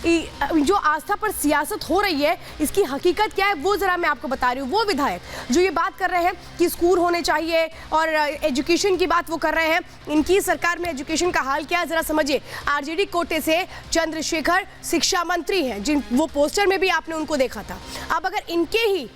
जो आस्था पर सियासत हो रही है इसकी हकीकत क्या है वो जरा मैं आपको बता रही हूँ। वो विधायक जो ये बात कर रहे हैं कि स्कूल होने चाहिए और एजुकेशन की बात वो कर रहे हैं, इनकी सरकार में एजुकेशन का हाल क्या है जरा समझिए। आरजेडी कोटे से चंद्रशेखर शिक्षा मंत्री हैं, जिन वो पोस्टर में भी आपने उनको देखा था। अब अगर इनके ही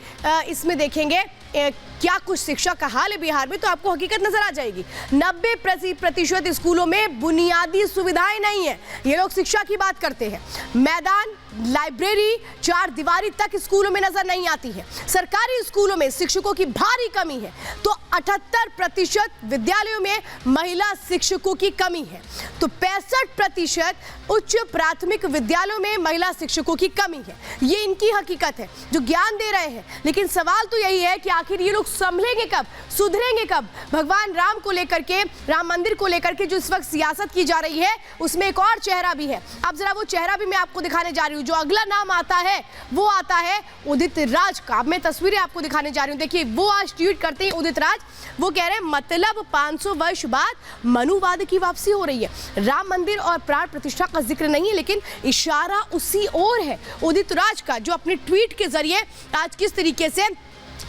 इसमें देखेंगे क्या कुछ शिक्षा का हाल है बिहार में तो आपको हकीकत नजर आ जाएगी। 90% स्कूलों में बुनियादी सुविधाएं नहीं है। ये लोग शिक्षा की बात करते हैं, मैदान, लाइब्रेरी, चार दीवारी तक स्कूलों में नजर नहीं आती है। सरकारी स्कूलों में शिक्षकों की भारी कमी है, तो 78% विद्यालयों में महिला शिक्षकों की कमी है, तो 65% उच्च प्राथमिक विद्यालयों में महिला शिक्षकों की कमी है। ये इनकी हकीकत है जो ज्ञान दे रहे हैं। लेकिन सवाल तो यही है कि आखिर ये लोग संभलेंगे कब, सुधरेंगे कब? भगवान राम को लेकर के, राम मंदिर को लेकर के जो इस वक्त सियासत की जा रही है उसमें एक और चेहरा भी है। अब जरा वो चेहरा भी मैं आपको दिखाने जा रही हूँ। जो अगला नाम आता है वो आता है उदित राज का। अब मैं तस्वीरें आपको दिखाने जा रही हूँ। देखिए वो आज ट्वीट करते हैं उदित राज, वो कह रहे हैं मतलब 500 वर्ष बाद मनुवाद की वापसी हो रही है। राम मंदिर और प्राण प्रतिष्ठा का जिक्र नहीं है, लेकिन इशारा उसी ओर है उदित राज का, जो अपने ट्वीट के जरिए आज किस तरीके से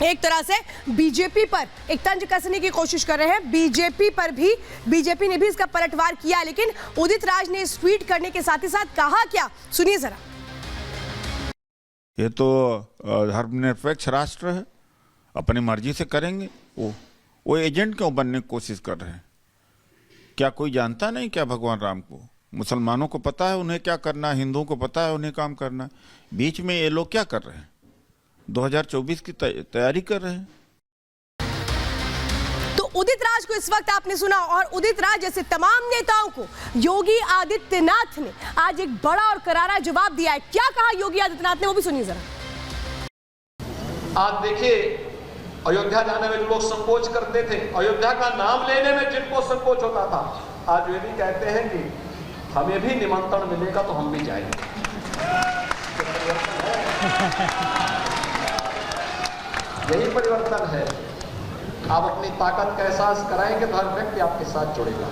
एक तरह से बीजेपी पर एक तंज कसने की कोशिश कर रहे हैं। बीजेपी ने भी इसका पलटवार किया, लेकिन उदित राज ने इस ट्वीट करने के साथ ही साथ कहा क्या, सुनिए जरा। ये तो धर्मनिरपेक्ष राष्ट्र है, अपनी मर्जी से करेंगे। वो एजेंट क्यों बनने की कोशिश कर रहे हैं? क्या कोई जानता नहीं क्या भगवान राम को? मुसलमानों को पता है उन्हें क्या करना है, हिंदुओं को पता है उन्हें काम करना है। बीच में ये लोग क्या कर रहे हैं? 2024 की तैयारी कर रहे हैं। तो उदित राज को इस वक्त आपने सुना, और उदित राज जैसे तमाम नेताओं को योगी आदित्यनाथ ने आज एक बड़ा और करारा जवाब दिया है। क्या कहा योगी आदित्यनाथ ने वो भी सुनिए जरा। आज देखिए, अयोध्या जाने में जो लोग संकोच करते थे, अयोध्या का नाम लेने में जिनको संकोच होता था, आज वे भी कहते हैं कि हमें भी निमंत्रण मिलेगा तो हम भी जाएंगे। यही परिवर्तन है। आप अपनी ताकत का एहसास कराएंगे तो हर व्यक्ति आपके साथ जुड़ेगा।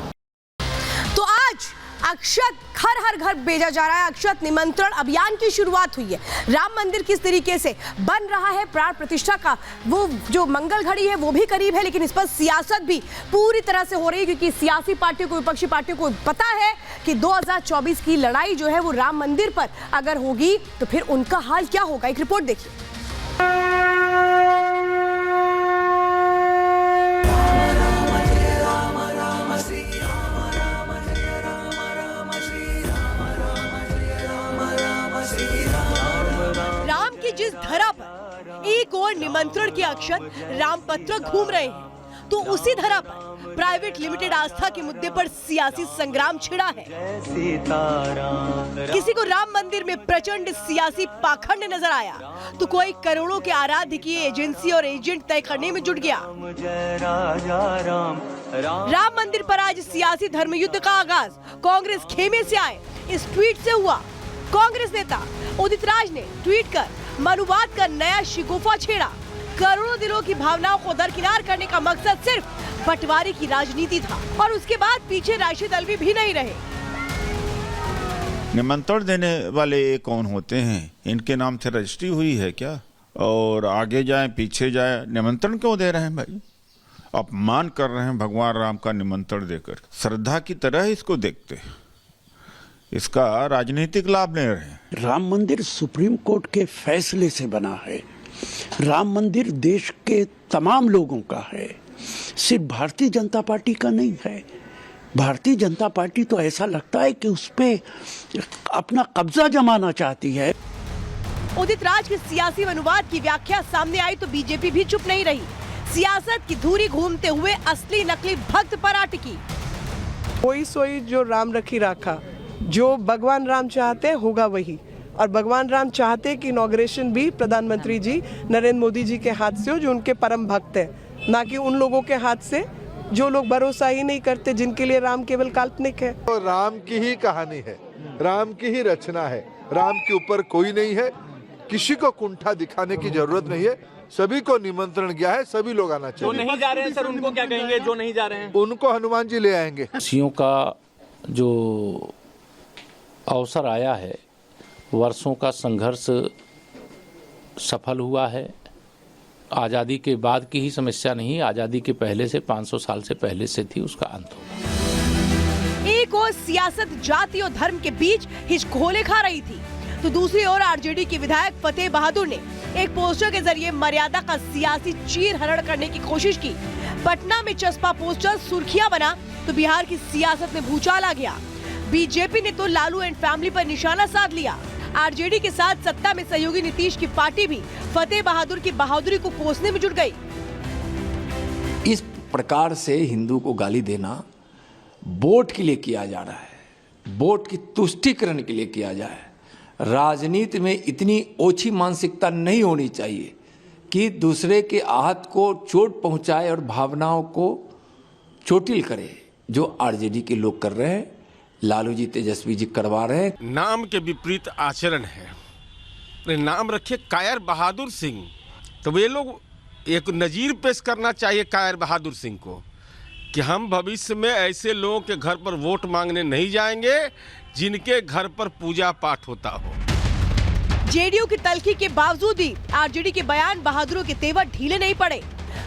तो आज अक्षत हर घर भेजा जा रहा है। अक्षत निमंत्रण अभियान की शुरुआत हुई है। राम मंदिर किस तरीके से बन रहा है, प्राण प्रतिष्ठा का वो जो मंगल घड़ी है वो भी करीब है, लेकिन इस पर सियासत भी पूरी तरह से हो रही है, क्योंकि सियासी पार्टियों को, विपक्षी पार्टियों को पता है कि 2024 की लड़ाई जो है वो राम मंदिर पर अगर होगी तो फिर उनका हाल क्या होगा। एक रिपोर्ट देखिए। राम की जिस धरा पर एक और निमंत्रण के अक्षत रामपत्र घूम रहे हैं, तो उसी धरा पर प्राइवेट लिमिटेड आस्था के मुद्दे पर सियासी संग्राम छिड़ा है। किसी को राम मंदिर में प्रचंड सियासी पाखंड नजर आया, तो कोई करोड़ों के आराध्य की एजेंसी और एजेंट तय करने में जुट गया। राम मंदिर पर आज सियासी धर्मयुद्ध का आगाज कांग्रेस खेमे से आए इस ट्वीट से हुआ। कांग्रेस नेता उदित राज ने ट्वीट कर मनुवाद का नया शिकोफा छेड़ा। करोड़ों दिलों की भावनाओं को दरकिनार करने का मकसद सिर्फ बंटवारे की राजनीति था, और उसके बाद पीछे राष्ट्रीय दल भी नहीं रहे। निमंत्रण देने वाले ये कौन होते हैं? इनके नाम से रजिस्ट्री हुई है क्या? और आगे जाए पीछे जाए, निमंत्रण क्यों दे रहे हैं भाई? अपमान कर रहे हैं भगवान राम का निमंत्रण देकर। श्रद्धा की तरह इसको देखते हैं, इसका राजनीतिक लाभ ले रहे हैं। राम मंदिर सुप्रीम कोर्ट के फैसले से बना है। राम मंदिर देश के तमाम लोगों का है, सिर्फ भारतीय जनता पार्टी का नहीं है। भारतीय जनता पार्टी तो ऐसा लगता है कि उस पे अपना कब्जा जमाना चाहती है। उदित राज के सियासी अनुवाद की व्याख्या सामने आई तो बीजेपी भी चुप नहीं रही। सियासत की धुरी घूमते हुए असली नकली भक्त पर अटकी। कोई सोई जो राम रखी राखा, जो भगवान राम चाहते हैं होगा वही। और भगवान राम चाहते हैं कि इनॉग्रेशन भी प्रधानमंत्री जी नरेंद्र मोदी जी के हाथ से हो, जो उनके परम भक्त हैं, ना कि उन लोगों के हाथ से जो लोग भरोसा ही नहीं करते, जिनके लिए राम केवल काल्पनिक है। तो राम की ही कहानी है, राम की ही रचना है, राम के ऊपर कोई नहीं है। किसी को कुंठा दिखाने की जरूरत नहीं है। सभी को निमंत्रण गया है, सभी लोग आना चाहिए। जो नहीं जा रहे हैं सर, उनको क्या कहेंगे? जो नहीं जा रहे हैं उनको हनुमान जी ले आएंगे। खुशियों का जो अवसर आया है, वर्षों का संघर्ष सफल हुआ है। आज़ादी के बाद की ही समस्या नहीं, आज़ादी के पहले से 500 साल से पहले से थी, उसका अंत हो। एक ओर सियासत जाति और धर्म के बीच हिचकोले खा रही थी, तो दूसरी ओर आरजेडी के विधायक फतेह बहादुर ने एक पोस्टर के जरिए मर्यादा का सियासी चीरहरण करने की कोशिश की। पटना में चस्पा पोस्टर सुर्खियां बना तो बिहार की सियासत में भूचाल आ गया। बीजेपी ने तो लालू एंड फैमिली पर निशाना साध लिया। आरजेडी के साथ सत्ता में सहयोगी नीतीश की पार्टी भी फतेह बहादुर की बहादुरी को कोसने में जुट गई। इस प्रकार से हिंदू को गाली देना वोट के लिए किया जा रहा है, वोट की तुष्टीकरण के लिए किया जा रहा है। राजनीति में इतनी ओछी मानसिकता नहीं होनी चाहिए कि दूसरे के आहत को चोट पहुंचाए और भावनाओं को चोटिल करे, जो आरजेडी के लोग कर रहे हैं, लालू जी तेजस्वी जी करवा रहे हैं। नाम के विपरीत आचरण है। नाम रखे कायर बहादुर सिंह, तो ये लोग एक नजीर पेश करना चाहिए कायर बहादुर सिंह को कि हम भविष्य में ऐसे लोगों के घर पर वोट मांगने नहीं जाएंगे जिनके घर पर पूजा पाठ होता हो। जेडीयू की तल्खी के बावजूद भी आरजेडी के बयान बहादुरों के तेवर ढीले नहीं पड़े।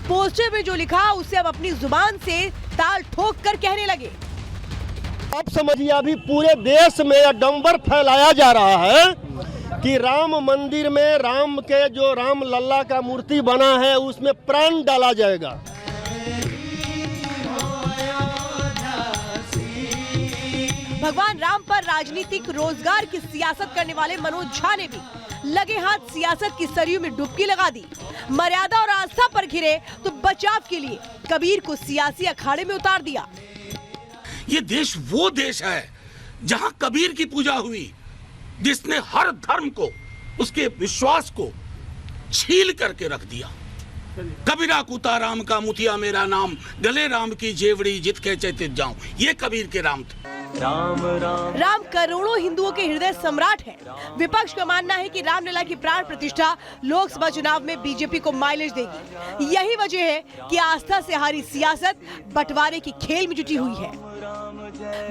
पोस्टर में जो लिखा उसे अब अपनी जुबान से ताल ठोक कर कहने लगे। अब समझिए, अभी पूरे देश में डंबर फैलाया जा रहा है कि राम मंदिर में राम के जो राम लल्ला का मूर्ति बना है उसमें प्राण डाला जाएगा। भगवान राम पर राजनीतिक रोजगार की सियासत करने वाले मनोज झा ने भी लगे हाथ सियासत की सरयू में डुबकी लगा दी। मर्यादा और आस्था पर घिरे तो बचाव के लिए कबीर को सियासी अखाड़े में उतार दिया। ये देश वो देश है जहां कबीर की पूजा हुई, जिसने हर धर्म को, उसके विश्वास को छील करके रख दिया। कबीरा कुता राम का मुथिया मेरा नाम, गले राम की जेवड़ी जित के चैतित जाऊं, ये कबीर के राम थे। राम करोड़ों हिंदुओं के हृदय सम्राट है। विपक्ष का मानना है कि रामलला की प्राण प्रतिष्ठा लोकसभा चुनाव में बीजेपी को माइलेज देगी। यही वजह है कि आस्था से हारी सियासत बंटवारे की खेल में जुटी हुई है।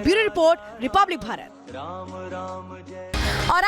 Bureau report, Republic Bharat. और